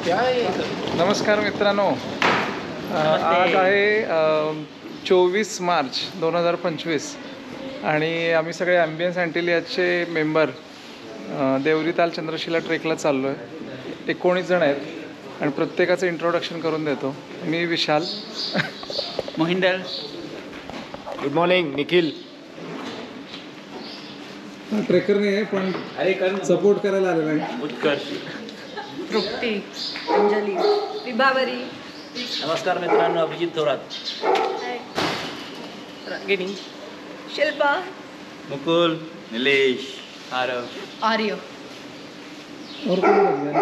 नमस्कार मित्रांनो, आज आहे 24 मार्च 2025 आणि आम्ही सगळे ॲम्बियन्स अँटिलियाचे मेंबर देवरी ताल चंद्रशिला ट्रेकला चाललो आहे. 19 जण आहेत आणि प्रत्येकाचं इंट्रोडक्शन करून देतो. मी Vishal. Mohinder. Good morning Nikhil. Trekker नाही आहे पण सपोर्ट करायला आलेला आहे. उत्कर्ष. तृप्ती. अंजली. विभावरी. नमस्कार मित्रांनो, अभिजित थोरात. रागिनी. शिल्पा. मुकुल. निलेश. आरव. आर्य. और कोण बघितलं?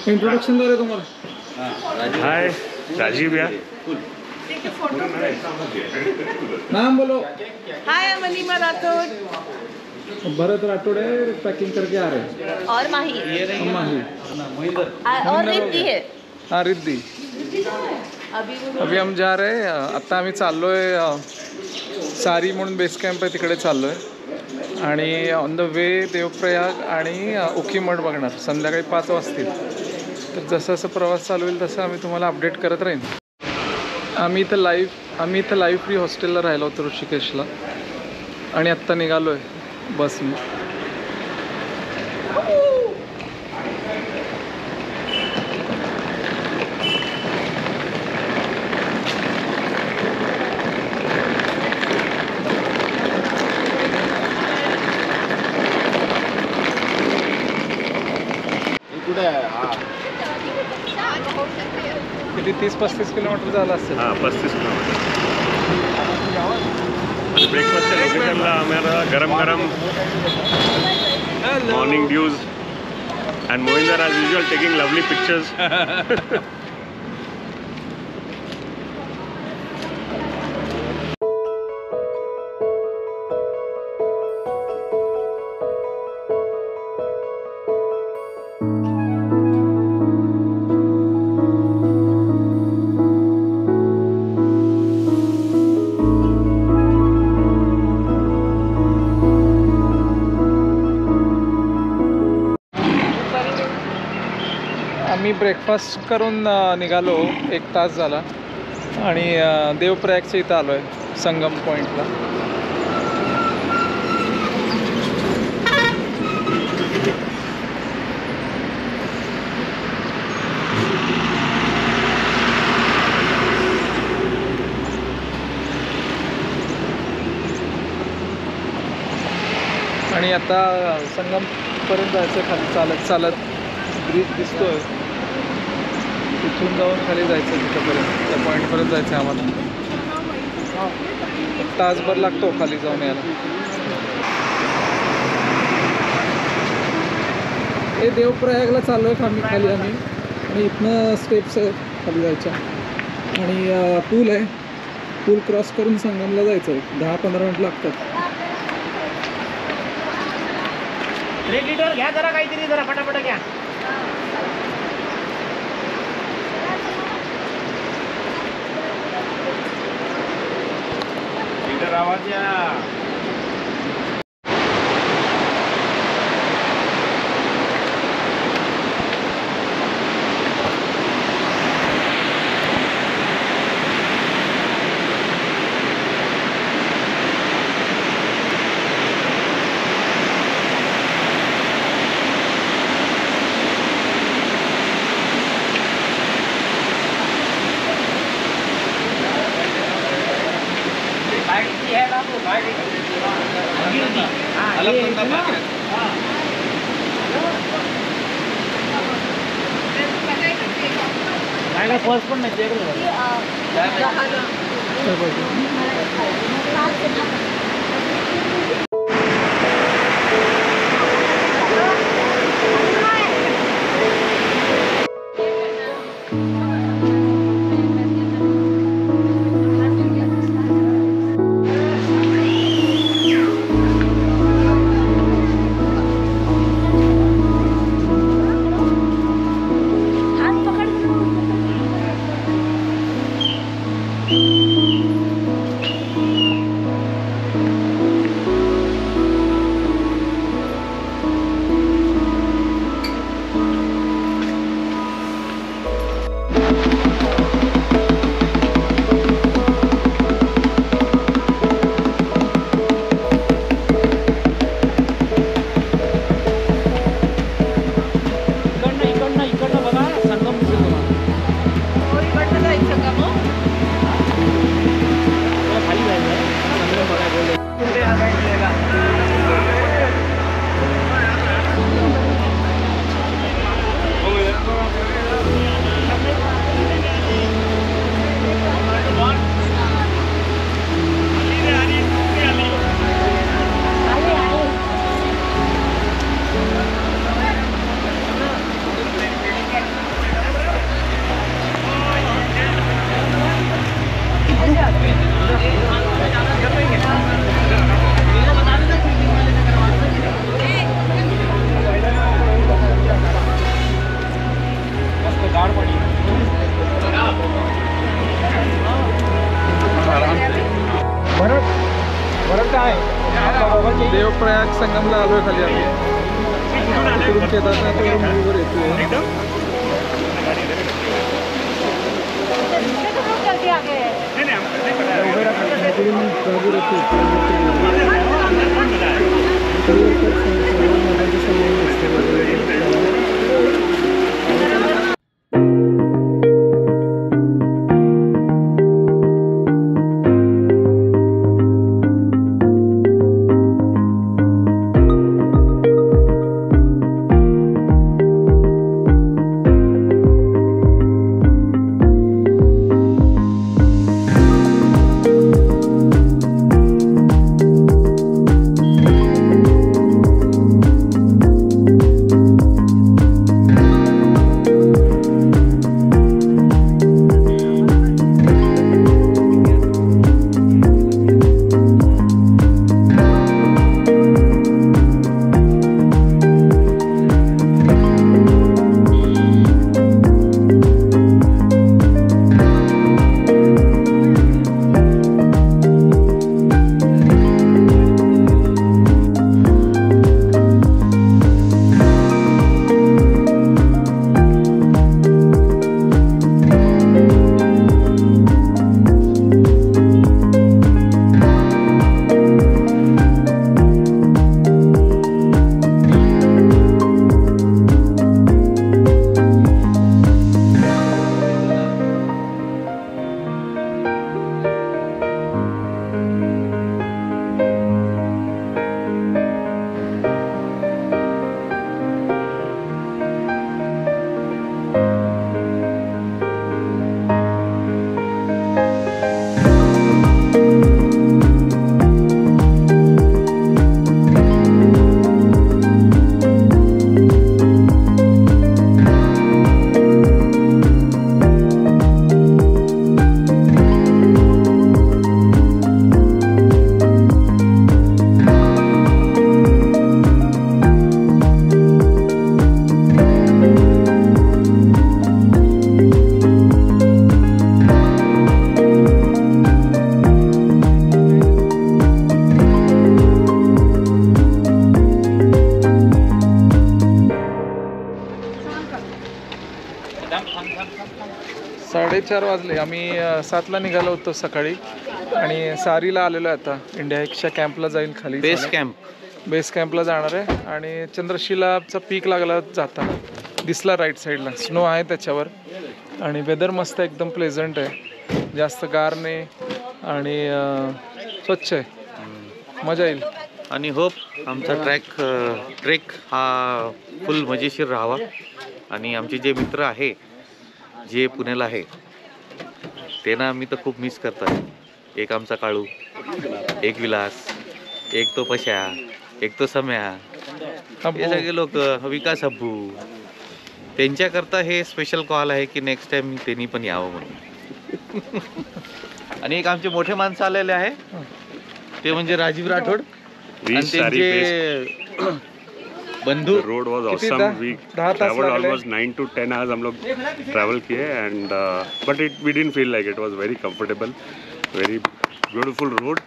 इंट्रोडक्शन दे रहे तुम्हाला. हाय राजीव या. नाम बोलो. हाय अमलिमा राठौड़. भरत राठौड़ है, पैकिंग करके आ रहे हैं. और माही. माही. और रिद्धि है. हाँ रिद्धि. अभी हम जा रहे हैं. आता आम्ही चाललो आहे सारी म्हणून बेस कॅम्प आहे तिकडे चाललो आहे आणि ऑन द वे देवप्रयाग आणि उखीमठ बघणार. संध्याकाळी 5 वाजतील. तर जसं जसं प्रवास चालू होईल तसं आम्ही तुम्हाला अपडेट करत राहीन. आम्ही इथं लाईव्ह फ्री हॉस्टेलला राहिलो होतो ऋषिकेशला आणि आत्ता निघालो आहे बसने. किती 30-35 किलोमीटर झालं असेल. हाँ 35 किलोमीटर. ब्रेकफास्ट लोकेशनला आम्हाला गरम गरम morning dews and Mohinder as usual taking lovely pictures. आम्ही ब्रेकफास्ट करून निघालो. 1 तास झाला आणि देवप्रयागच्या इथं आलो आहे संगम पॉईंटला. आणि आता संगमपर्यंत जायचं. खाली चालत चालत ब्रिज दिसतोय, तिथून जाऊन खाली जायचं तिथंपर्यंत. त्या पॉईंटपर्यंत जायचं आहे आम्हाला. 1 तासभर लागतो खाली जाऊन यायला. हे देवप्रयागला चाललो आहे खाली आम्ही आणि इथनं स्टेप्स आहेत खाली जायच्या आणि पूल आहे. पूल क्रॉस करून संगमला जायचं. 10-15 मिनिट लागतात. 1 लिटर घ्या जरा, काहीतरी जरा फटाफट घ्या. लिटर आवाज या. फर्स्ट पण नाही. देवप्रयाग संगमला आलोय खाली आम्ही. तिकडून केदारनाथवरून मूवीवर येतोय. साडेचार वाजले. आम्ही 7ला निघालो होतो सकाळी आणि सारीला आलेलो आहे आता. इंडिया एक्सच्या कॅम्पला जाईल खाली. बेस कॅम्पला जाणार आहे आणि चंद्रशिलाचा पीक लागला जाताना दिसला राईट साईडला. स्नो आहे त्याच्यावर आणि वेदर मस्त एकदम प्लेझंट आहे. जास्त गार नाही आणि स्वच्छ आहे. मजा येईल. आणि होप आमचा ट्रेक हा फुल मजेशीर राहावा. आणि आमचे जे मित्र आहे जे पुण्याला आहे ते ना मी तर खूप मिस करतात. एक आमचा काळू, एक विलास, एक तो पश्या, एक तो सम्या, हे सगळे लोक, विकास अब्बू, त्यांच्याकरता हे स्पेशल कॉल आहे की नेक्स्ट टाइम त्यांनी पण यावं म्हणून. आणि एक आमचे मोठे माणसं आलेले आहे ते म्हणजे राजीव राठोड आणि त्यांचे बंधू. Road was awesome. We travelled almost 9 to 10 hours हम लोग ट्रैवल किए and but we didn't feel like it was very comfortable, very beautiful road.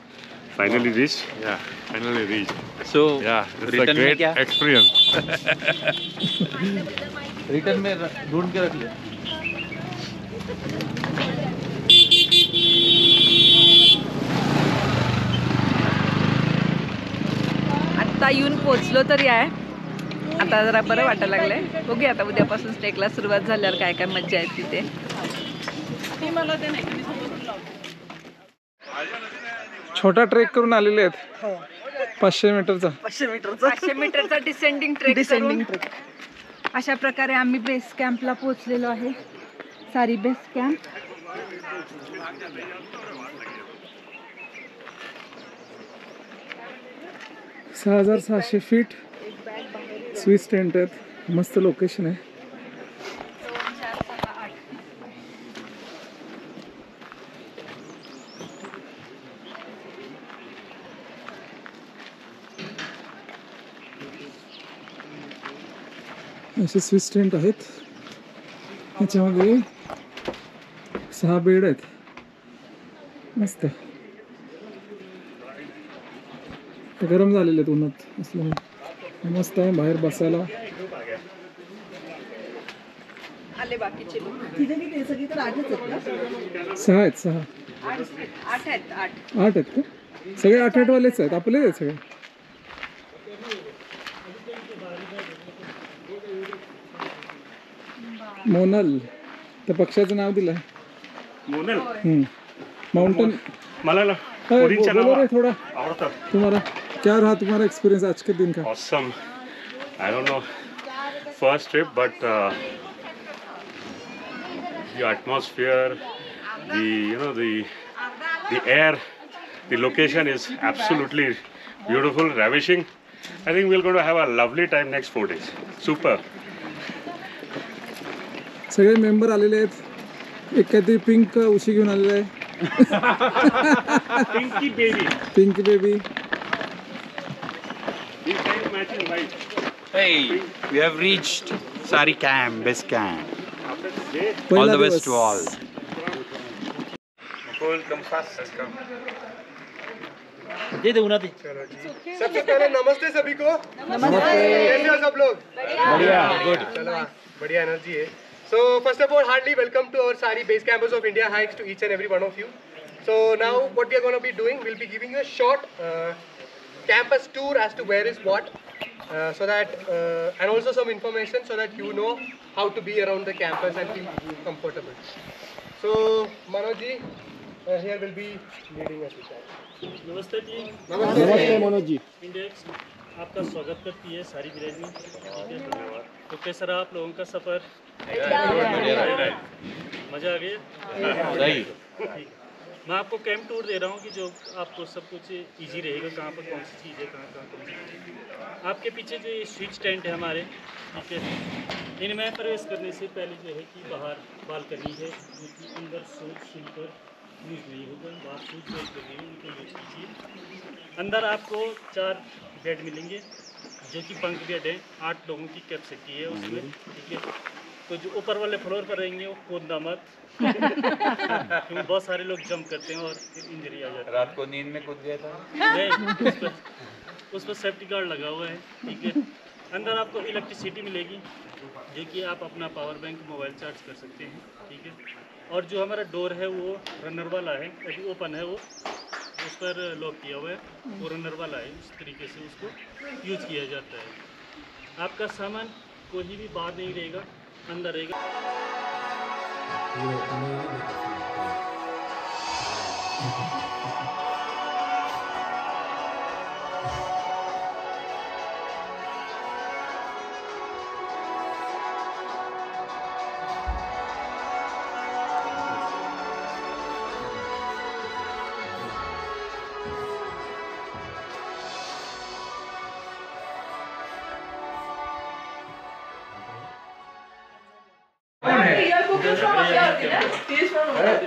Finally reached. So it's a great experience. Return में ढूंढ के रख लिया. आत्ता येऊन पोचलो तरी आहे. आता जरा बरं वाटायला लागलंय. बघूया आता उद्यापासून ट्रेकला सुरुवात झाल्यावर काय काय मज्जा आहे तिथे. छोटा ट्रेक करून आलेले आहेत. 500 मीटरचा डिसेंडिंग ट्रेक. अशा प्रकारे आम्ही बेस कॅम्पला पोहोचलेलो आहे. सारी base camp. - 6600 feet. Swiss tent आहेत. मस्त लोकेशन आहे. असे स्विस टेंट आहेत. त्याच्यामध्ये 6 बेड आहेत. मस्त. ते गरम झालेले आहेत उन्हात असल्यामुळे. मस्त आहे बाहेर बसायला. आले बाकीचे लोक. 6 आहेत. 6 8 आहेत. 8 आहेत का? सगळे 8 वालेच आहेत. आपलेच आहेत सगळे. मोनल त्या पक्षाचं नाव दिलंय. मोनल माउंटेन. मला ना बोलो पोरींच्या नाव रे थोड़ा. आवडतं. तुम्हारा क्या रहा तुम्हारा एक्सपीरियंस आज के दिन का? Awesome. I don't know, first trip, but the atmosphere, the air, the location is absolutely beautiful, ravishing. I think we're going to have a lovely time next 4 days. Super. सगळे मेंबर आलेले आहेत. एक काहीतरी pink उशी घेऊन आलेला आहे. Pinky baby. Pink baby. These guys matching white. Hey, we have reached Sari Camp, base camp. After this day, All the best to all. दे दे उन्हात. सबसे पहले नमस्ते सभी को. कैसे हो सब लोग? बढ़िया. गुड. चलो बढ़िया एनर्जी है. So first of all, heartily welcome to our Sari Base Campus of India hikes to each and every one of you. So now what we are going to be doing, we'll be giving you a short campus tour as to where is what, so that and also some information so that you know how to be around the campus and feel comfortable. So Manoj ji here will be leading us. नमस्ते जी. नमस्ते Manoj ji. Index आपका स्वागत करती है सारी village में. धन्यवाद. तो कैसा रहा आप लोगों का सफ़र? मज़ा आ गया? ठीक. मैं आपको कैंप टूर दे रहा हूँ कि जो आपको सब कुछ इजी रहेगा. कहाँ पर कौन सी चीज़ है, कहाँ कौन सी चीज़. आपके पीछे जो ये स्विच टेंट है हमारे, ठीक है, इनमें प्रवेश करने से पहले जो है कि बाहर बालकनी है, जो कि अंदर सूट सिलकर यूज़ नहीं होगा. बाहर सूट यूज़ करनी है, उनको यूज़ कीजिए. अंदर आपको 4 बेड मिलेंगे जो कि बंक बेड है. 8 लोगों की कैपेसिटी है उसमें, ठीक है. तो जो ऊपर वाले फ्लोर पर रहेंगे वो कूदना मत, क्योंकि बहुत सारे लोग जंप करते हैं और फिर इंजरी आ जाती है. रात को नींद में कूद गया था. नहीं, उस पर सेफ्टी गार्ड लगा हुआ है, ठीक है. अंदर आपको इलेक्ट्रिसिटी मिलेगी जो कि आप अपना पावर बैंक मोबाइल चार्ज कर सकते हैं, ठीक है. और जो हमारा डोर है वो रनर वाला है, अभी ओपन है वो, उस पर लॉक किया हुआ है. वो रनर वाला है, इस तरीके से उसको यूज किया जाता है. आपका सामान कोई भी बाहर नहीं रहेगा, अंदर रहेगा.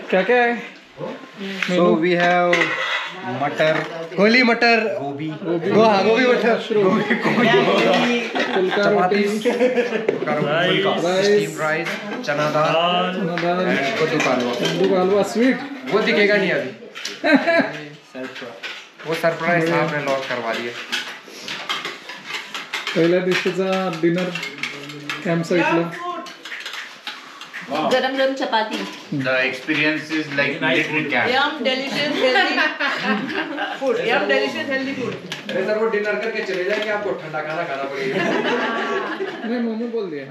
क्या क्या है? So we have मटर, गोली मटर, गोभी मटर, फुल्का रोटी, राइस, चना दाल, कद्दू का हलवा, स्वीट. वो दिखेगा नहीं अभी. वो सरप्राइज आपने लॉक करवा दिया. पहिल्या दिवशीचा डिनर कॅम्प साईटला. गरम गरम चपाती. The experience is like military camp. Yum delicious healthy food. Yum delicious healthy food. अरे सर वो डिनर करके चले जाएंगे, आपको ठंडा खाना खाना पड़ेगा. नहीं, मोमो बोल दिया.